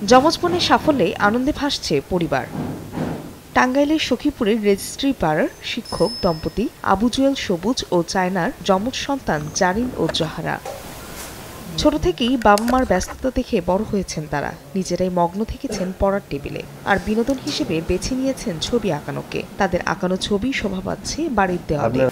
যমজ বোনের সাফল্যে আনন্দে ভাসছে পরিবার। টাঙ্গাইলের সখীপুরের রেজিস্ট্রি পাড়ার শিক্ষক দম্পতি আবু জুয়েল সবুজ ও চায়নার যমজ সন্তান জারিন ও জোহরা। ছোট থেকেই বাবা মার ব্যস্ততা দেখে বড় হয়েছেন তারা। নিজেরাই মগ্ন থেকেছেন পড়ার টেবিলে, আর বিনোদন হিসেবে বেছে নিয়েছেন ছবি আঁকানোকে। তাদের আঁকানো ছবি শোভা পাচ্ছে বাড়ির দেওয়ালে।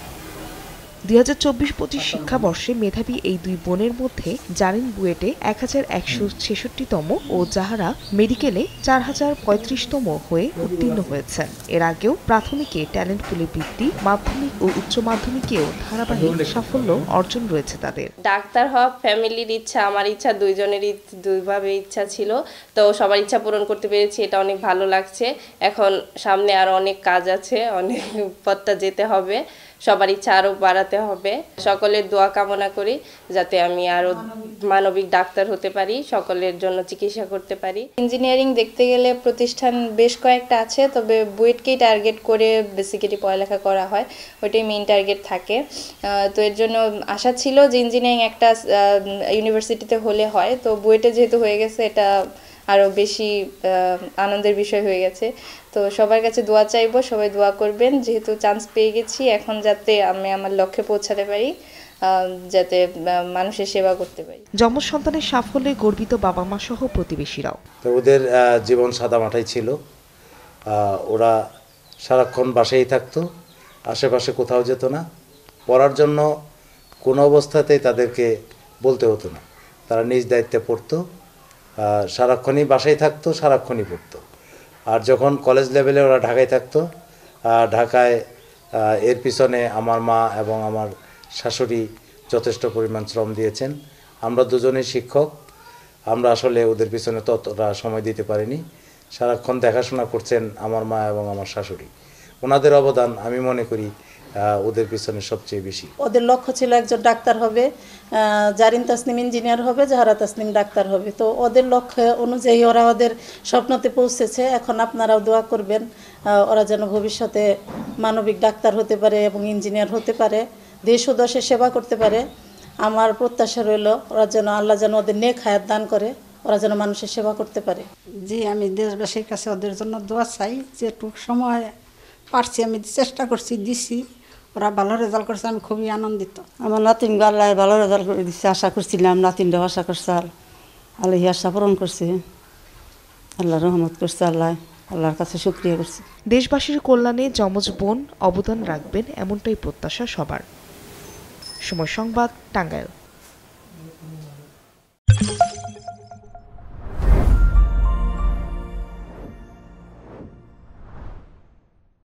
২০২৪-২৫ শিক্ষাবর্ষে মেধাবী এই দুই বোনের মধ্যে জারিন বুয়েটে ১,১৬৬তম ও জাহারা মেডিকেলে ৪,০৩৫তম হয়ে উত্তীর্ণ হয়েছেন। এর আগেও প্রাথমিকে ট্যালেন্ট পুলে বৃত্তি, মাধ্যমিক ও উচ্চ মাধ্যমিকেও ধারাবাহিক সাফল্য অর্জন রয়েছে তাদের। ডাক্তার হওয়া ফ্যামিলির ইচ্ছা, আমার ইচ্ছা, দুইজনেরই দুইভাবে ইচ্ছা ছিল। তো সবার ইচ্ছা পূরণ করতে পেরেছি, এটা অনেক ভালো লাগছে। এখন সামনে আরো অনেক কাজ আছে, অনেক পথটা যেতে হবে, সবার ইচ্ছা আরো বাড়াতে হবে। সকলের দোয়া কামনা করি যাতে আমি আরো মানবিক ডাক্তার হতে পারি, সকলের জন্য চিকিৎসা করতে পারি। ইঞ্জিনিয়ারিং দেখতে গেলে প্রতিষ্ঠান বেশ কয়েকটা আছে, তবে বুয়েটকেই টার্গেট করে বেসিক্যালি পড়ালেখা করা হয়, ওইটাই মেইন টার্গেট থাকে। তো এর জন্য আশা ছিল যে ইঞ্জিনিয়ারিং একটা ইউনিভার্সিটিতে হলে হয়, তো বুয়েটে যেহেতু হয়ে গেছে এটা আরও বেশি আনন্দের বিষয় হয়ে গেছে। তো সবার কাছে দোয়া চাইবো, সবাই দোয়া করবেন। যেহেতু চান্স পেয়ে গেছি, এখন যাতে আমি আমার লক্ষ্যে পৌঁছাতে পারি, যাতে মানুষের সেবা করতে পারি। যমজ সন্তানের সাফল্যে গর্বিত বাবা মা সহ প্রতিবেশীরাও। তো ওদের জীবন সাদামাটাই ছিল। ওরা সারাক্ষণ বাসায় থাকতো, আশেপাশে কোথাও যেত না। পড়ার জন্য কোনো অবস্থাতেই তাদেরকে বলতে হতো না, তারা নিজ দায়িত্বে পড়তো। সারাক্ষণই বাসায় থাকতো, সারাক্ষণই পড়তো। আর যখন কলেজ লেভেলে ওরা ঢাকায় থাকতো, ঢাকায় এর পিছনে আমার মা এবং আমার শাশুড়ি যথেষ্ট পরিমাণ শ্রম দিয়েছেন। আমরা দুজনেই শিক্ষক, আমরা আসলে ওদের পিছনে ততটা সময় দিতে পারিনি। সারাক্ষণ দেখাশোনা করছেন আমার মা এবং আমার শাশুড়ি। ওনাদের অবদান আমি মনে করি ওদের পিছনে সবচেয়ে বেশি। ওদের লক্ষ্য ছিল একজন ডাক্তার হবে, জারিন তাসনিম ইঞ্জিনিয়ার হবে, জাহারা তাসনিম ডাক্তার হবে। তো ওদের লক্ষ্য অনুযায়ী ওরা ওদের স্বপ্নতে পৌঁছেছে। এখন আপনারাও দোয়া করবেন ওরা যেন ভবিষ্যতে মানবিক ডাক্তার হতে পারে এবং ইঞ্জিনিয়ার হতে পারে, দেশ ও দেশের সেবা করতে পারে। আমার প্রত্যাশা রইল ওরা যেন, আল্লাহ যেন ওদের নেক হায়াত দান করে, ওরা যেন মানুষের সেবা করতে পারে। জি, আমি দেশবাসীর কাছে ওদের জন্য দোয়া চাই। যেটুকু সময় পারছি আমি চেষ্টা করছি, দিছি, ওরা ভালো রেজাল্ট করছে, আমি খুবই আনন্দিত। আমার নাতিন আল্লাহ ভালো রেজাল্ট করে দিচ্ছে, আশা করছিলাম, নাতিনটাও আশা করছে, আল্লাহ আশা পূরণ করছে, আল্লাহ রহমত করছে, আল্লাহর কাছে শুকরিয়া করছি। দেশবাসীর কল্যাণে যমজ বোন অবদান রাখবেন এমনটাই প্রত্যাশা সবার। সময় সংবাদ, টাঙ্গাইল।